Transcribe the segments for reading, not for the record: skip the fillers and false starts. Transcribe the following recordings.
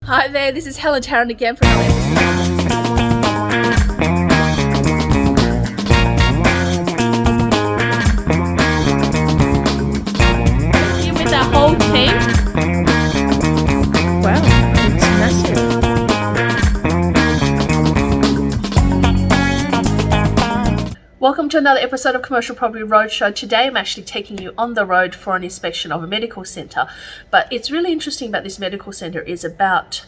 Hi there, this is Helen Tarrant again from LA. Here with our whole team. Wow, it's massive. Welcome to another episode of Commercial Property Roadshow. Today I'm actually taking you on the road for an inspection of a medical centre. But it's really interesting about this medical centre is about,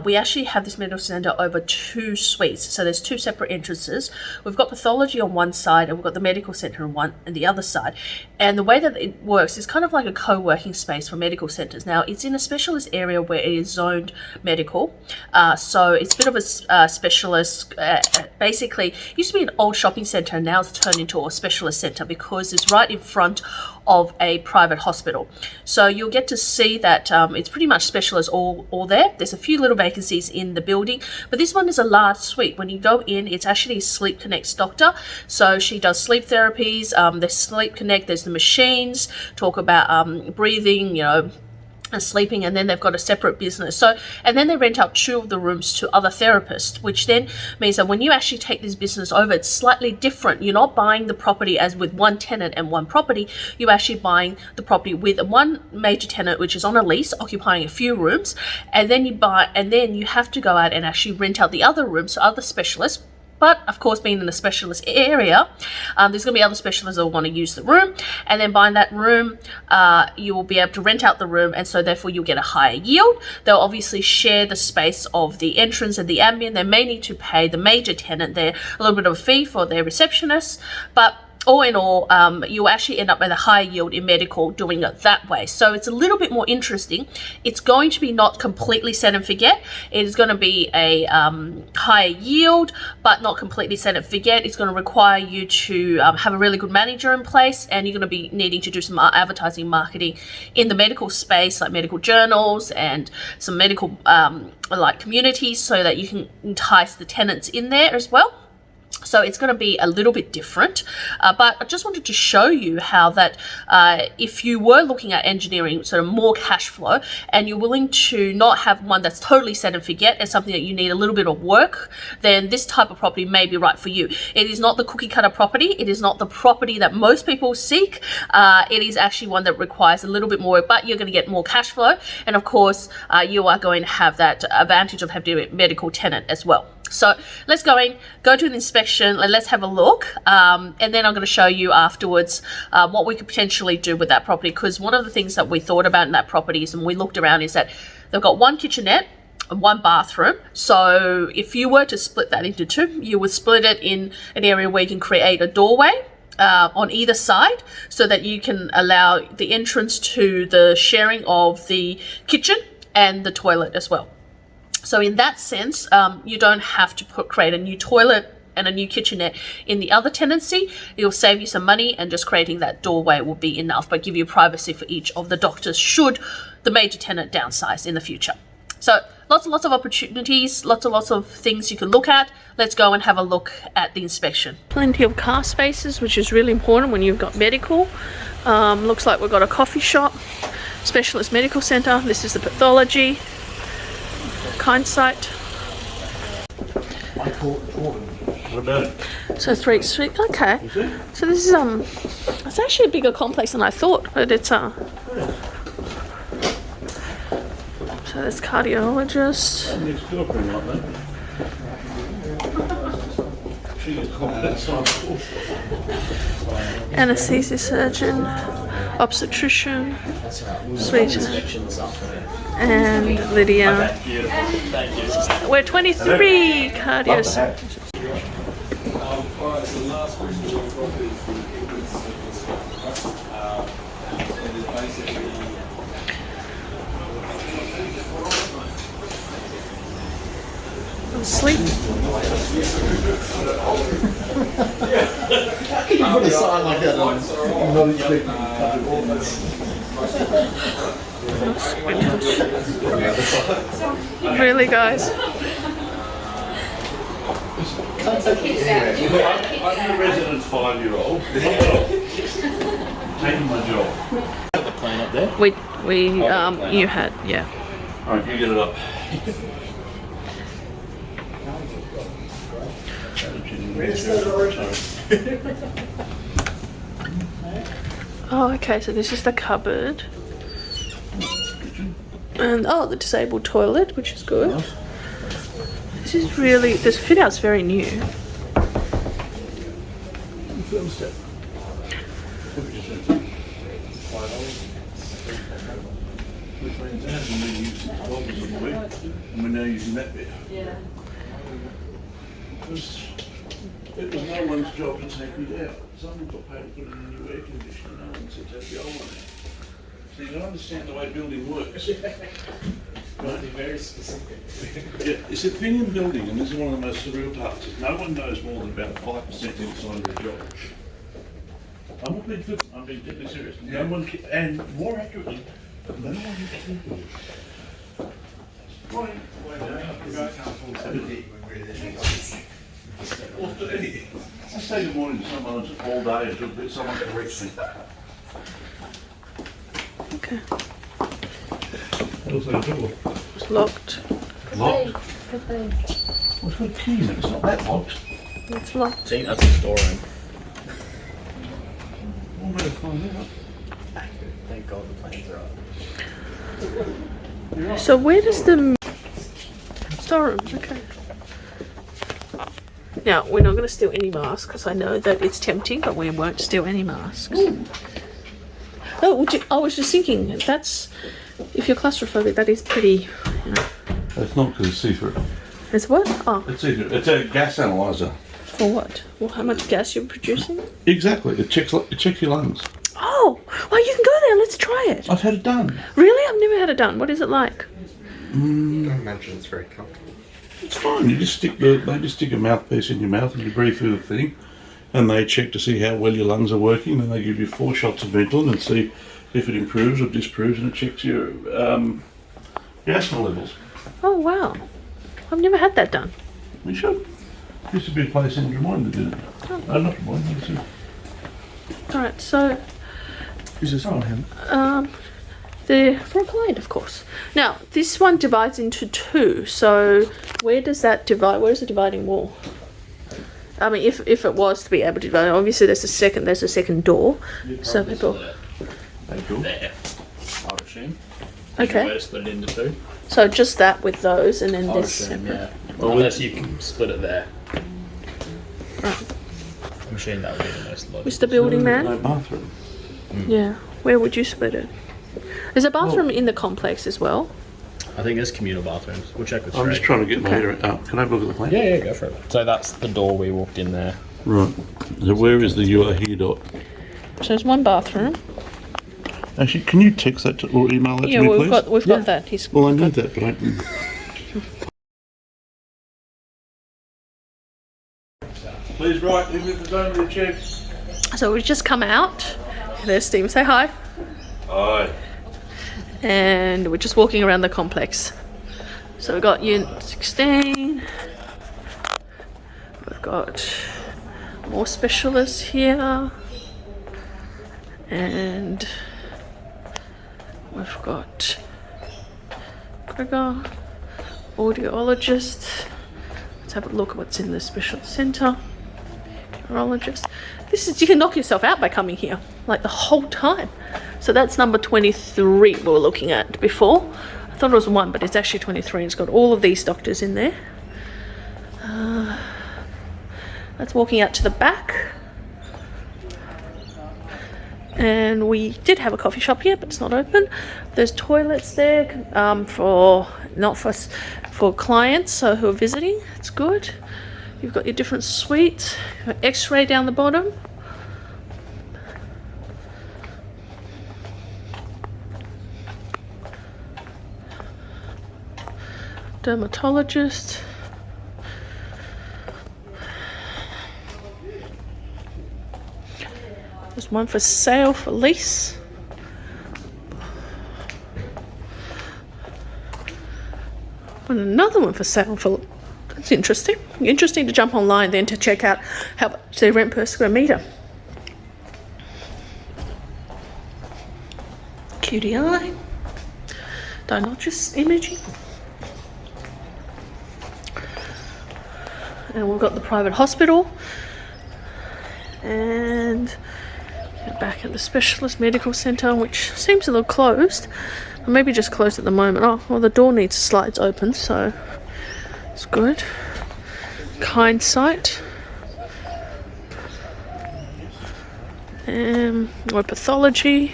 we actually have this medical centre over 2 suites. So there's 2 separate entrances. We've got pathology on one side and we've got the medical centre on one and the other side. And the way that it works is kind of like a co-working space for medical centres. Now it's in a specialist area where it is zoned medical. So it's a bit of a specialist, basically it used to be an old shopping centre and now it's turned into a specialist centre because it's right in front of a private hospital. So you'll get to see that it's pretty much specialist all there. There's a few little vacancies in the building, but this one is a large suite. When you go in, it's actually a Sleep Connect's doctor. So she does sleep therapies, there's Sleep Connect, there's the machines, talk about breathing, you know, and sleeping, and then they've got a separate business. So, and then they rent out 2 of the rooms to other therapists, which then means that when you actually take this business over, it's slightly different. You're not buying the property as with one tenant and one property. You're actually buying the property with one major tenant, which is on a lease, occupying a few rooms, and then you have to go out and actually rent out the other rooms to other specialists. But of course, being in a specialist area, there's going to be other specialists that will want to use the room, and then buying that room, you will be able to rent out the room, and so therefore you'll get a higher yield. They'll obviously share the space of the entrance and the ambient. They may need to pay the major tenant there a little bit of a fee for their receptionist, but all in all, you'll actually end up with a higher yield in medical doing it that way. So it's a little bit more interesting. It's going to be not completely set and forget. It is going to be a higher yield, but not completely set and forget. It's going to require you to have a really good manager in place, and you're going to be needing to do some advertising marketing in the medical space, like medical journals and some medical like communities, so that you can entice the tenants in there as well. So it's going to be a little bit different, but I just wanted to show you how that if you were looking at engineering sort of more cash flow and you're willing to not have one that's totally set and forget and something that you need a little bit of work, then this type of property may be right for you. It is not the cookie cutter property. It is not the property that most people seek. It is actually one that requires a little bit more work, but you're going to get more cash flow. And of course, you are going to have that advantage of having a medical tenant as well. So let's go to an inspection, and let's have a look, and then I'm going to show you afterwards what we could potentially do with that property, because one of the things that we thought about in that property is, and we looked around, is that they've got 1 kitchenette and 1 bathroom. So if you were to split that into 2, you would split it in an area where you can create a doorway on either side, so that you can allow the entrance to the sharing of the kitchen and the toilet as well. So in that sense, you don't have to create a new toilet and a new kitchenette in the other tenancy. It'll save you some money, and just creating that doorway will be enough, but give you privacy for each of the doctors should the major tenant downsize in the future. So lots and lots of opportunities, lots of things you can look at. Let's go and have a look at the inspection. Plenty of car spaces, which is really important when you've got medical. Looks like we've got a coffee shop, specialist medical centre. This is the pathology. Kind site. So 3 suite. Okay. So this is it's actually a bigger complex than I thought, but it's So there's cardiologist. Anesthesia surgeon, obstetrician, suite, and Lydia. We're 23 cardio surgeons. Sleep. How can you put a sign like that on? I'm not expecting Really, guys? I'm a resident 5-year-old. Taking my job. The plane up there. You had, yeah. Alright, you get it up. Oh, okay, so this is the cupboard. And, oh, the disabled toilet, which is good. This is really, this fit out's very new. And we're now using that bit. Yeah. It was no one's job to take it out. Someone got paid to put in a new air conditioner, no one said take the old one out. So you can understand the way building works. Right. Very specific. Yeah, it's a thing in building, and this is one of the most surreal parts, is no one knows more than about 5% inside of their job. I'm not being flippant, I'm being deadly serious. No one can, and more accurately, no one can do it. Right. I say good morning to someone all day until someone corrects me. Okay. What's that door? It's locked. Locked? Well, it's got a key in it, it's not that locked. It's locked. I think that's a storeroom. We'll better find out. Thank God the planes are up. So where does the storeroom? Okay. Now we're not going to steal any masks because I know that it's tempting, but we won't steal any masks. Oh, I was just thinking that's if you're claustrophobic, that is pretty. You know. It's not because it's see-through. It's what? Oh, It's see-through. It's a gas analyzer. for what? Well, how much gas you're producing? Exactly. It checks your lungs. Oh, well, you can go there. Let's try it. I've had it done. Really? I've never had it done. What is it like? I imagine it's very comfortable. It's fine. You just they just stick a mouthpiece in your mouth and you breathe through the thing, and they check to see how well your lungs are working. And they give you 4 shots of Ventolin and see if it improves or disproves, and it checks your asthma levels. Oh, wow. I've never had that done. We should. There used to be a place in Des Moines that did it. Not Des Moines. All right, so Who's this on him? for a client, of course. Now, this one divides into 2. So where does that divide? Where's the dividing wall? I mean, if it was to be able to divide, obviously there's a second door. So people. There, I would assume. Okay. Where to split it into 2? So just that with those, and then I would this. assume, separate. yeah. Well, unless you can split it there. Right. I'm assuming that would be the most logical. Mr. Building No Man. bathroom. Yeah. Where would you split it? There's a bathroom in the complex as well. I think there's communal bathrooms. We'll check with I'm just Trey. trying to get my head out. Can I have a look at the plan? Yeah, go for it. So that's the door we walked in there. Right. So where is the you are here dot? So there's one bathroom. Actually, can you text that or email that Yeah, to me, well, please? we've got that. He's Well, I need that, but I. Please write if it's only a check. So we've just come out. There's Steve. Say hi. Aye. And we're just walking around the complex. So we've got unit 16. We've got more specialists here. And we've got Gregor, audiologist. Let's have a look at what's in the special centre. Neurologist. This is, you can knock yourself out by coming here, like the whole time. So that's number 23 we were looking at before. I thought it was 1, but it's actually 23. It's got all of these doctors in there. That's walking out to the back. And we did have a coffee shop here, but it's not open. There's toilets there for clients who are visiting. It's good. You've got your different suites. X-ray down the bottom. Dermatologist. There's one for sale, for lease. And another one for sale for. That's interesting. Interesting to jump online then to check out how much they rent per square metre. QDI. Diagnosis imaging. And we've got the private hospital. And back at the specialist medical centre, which seems a little closed. Or maybe just closed at the moment. Oh, well, the door needs slides open, so it's good. Kind sight. Or pathology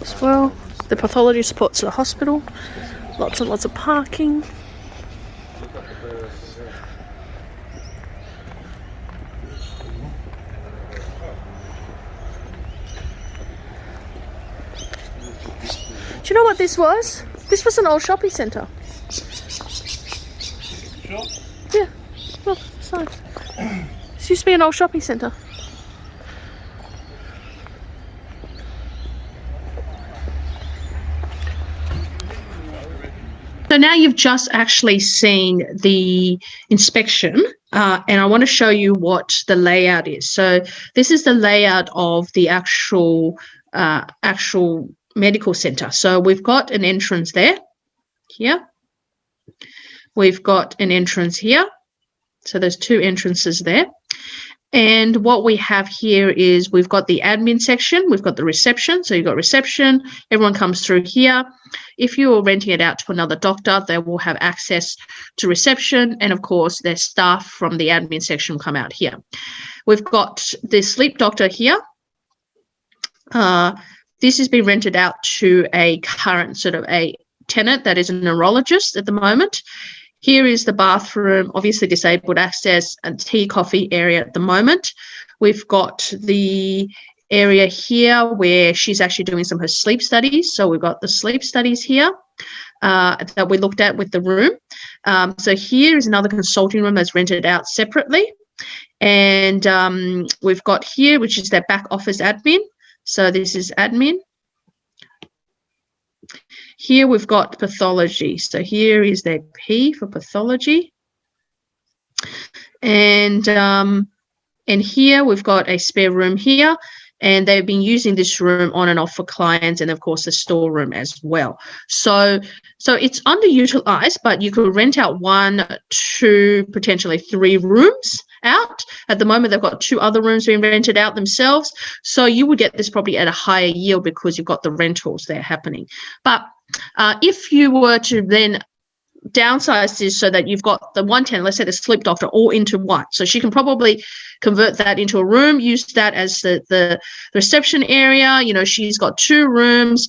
as well. The pathology supports the hospital. Lots and lots of parking. Do you know what this was? This was an old shopping centre. Sure. Yeah, look, sign. This used to be an old shopping centre. So now you've just actually seen the inspection, and I want to show you what the layout is. So this is the layout of the actual medical centre. So we've got an entrance there, here. We've got an entrance here. So there's two entrances there. And what we have here is we've got the admin section, we've got the reception. So you've got reception, everyone comes through here. If you're renting it out to another doctor, they will have access to reception. And of course, their staff from the admin section will come out here. We've got the sleep doctor here. This has been rented out to a current sort of a tenant that is a neurologist at the moment. Here is the bathroom, obviously disabled access and tea, coffee area at the moment. We've got the area here where she's actually doing some of her sleep studies. So we've got the sleep studies here that we looked at with the room. So here is another consulting room that's rented out separately. And we've got here, which is their back office admin. So this is admin. Here we've got pathology. So here is their P for pathology. And here we've got a spare room here. And they've been using this room on and off for clients, and of course the storeroom as well. So it's underutilized, but you could rent out 1, 2, potentially 3 rooms out. At the moment, they've got 2 other rooms being rented out themselves. So you would get this probably at a higher yield because you've got the rentals there happening. But if you were to then downsize this so that you've got the one tenant, let's say the sleep doctor, all into one. So she can probably convert that into a room, use that as the reception area. You know, she's got 2 rooms,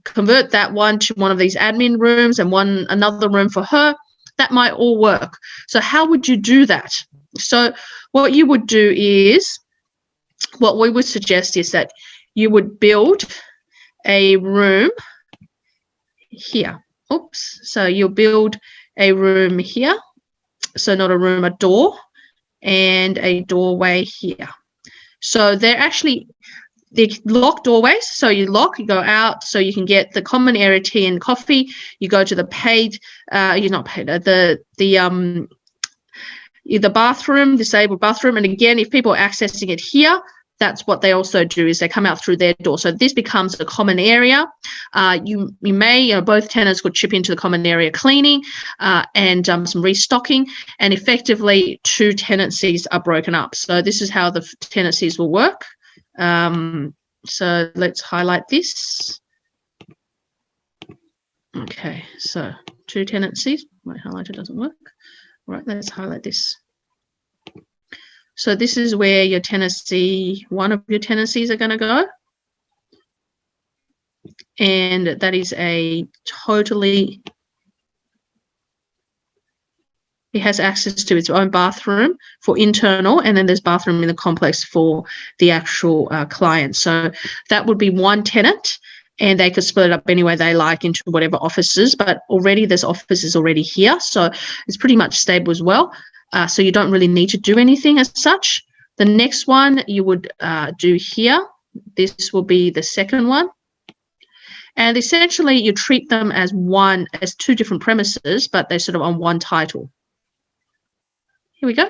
convert that one to one of these admin rooms and another room for her. That might all work. So how would you do that? So what you would do is, what we would suggest is that you would build a room here. Oops. So you'll build a room here. So not a room, a door, and a doorway here. So they're actually locked doorways. So you lock, you go out, so you can get the common area tea and coffee. You go to the paid, the bathroom, disabled bathroom. And again, if people are accessing it here, that's what they also do, is they come out through their door. So this becomes a common area. You may, both tenants could chip into the common area cleaning and some restocking, and effectively 2 tenancies are broken up. So this is how the tenancies will work. So let's highlight this. Okay, so 2 tenancies. My highlighter doesn't work. All right, let's highlight this. So this is where your tenancy, one of your tenancies are going to go. And that is a totally, it has access to its own bathroom for internal, and then there's bathroom in the complex for the actual client. So that would be one tenant, and they could split it up any way they like into whatever offices, but already there's offices already here. So it's pretty much stable as well. So you don't really need to do anything as such. The next one you would do here. This will be the second one. And essentially you treat them as 2 different premises, but they're sort of on one title. Here we go.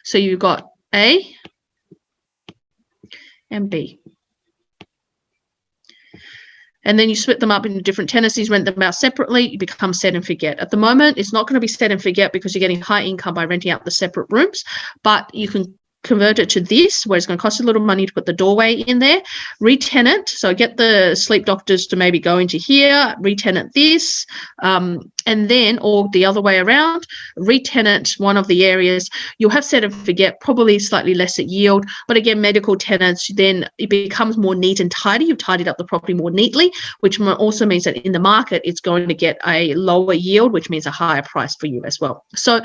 So you've got A and B. and then you split them up into different tenancies, rent them out separately, you become set and forget. At the moment, it's not going to be set and forget because you're getting high income by renting out the separate rooms, but you can convert it to this, where it's going to cost a little money to put the doorway in there, re-tenant, so get the sleep doctors to maybe go into here, re-tenant this, and then, or the other way around, re-tenant one of the areas. You'll have set and forget, probably slightly less at yield, but again, medical tenants, then it becomes more neat and tidy. You've tidied up the property more neatly, which also means that in the market, it's going to get a lower yield, which means a higher price for you as well. So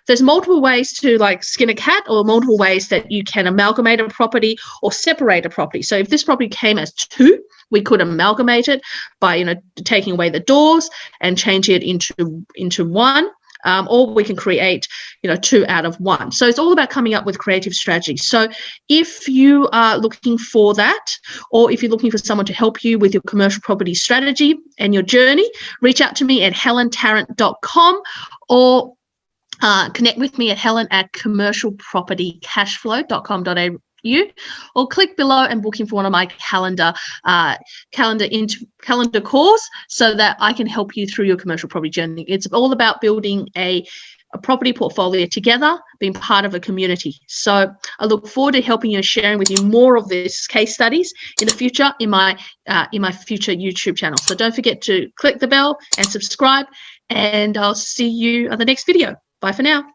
there's multiple ways to like skin a cat, or multiple ways that you can amalgamate a property or separate a property. So if this property came as two, we could amalgamate it by, you know, taking away the doors and change it into one. Or we can create, you know, two out of one. So it's all about coming up with creative strategies. So if you are looking for that, or if you're looking for someone to help you with your commercial property strategy and your journey, reach out to me at helentarrant.com, or connect with me at helen@commercialpropertycashflow.com.au, or click below and book in for one of my calendar calls so that I can help you through your commercial property journey. It's all about building a property portfolio together, being part of a community. So I look forward to helping you and sharing with you more of these case studies in the future in my future YouTube channel. So don't forget to click the bell and subscribe, and I'll see you on the next video. Bye for now.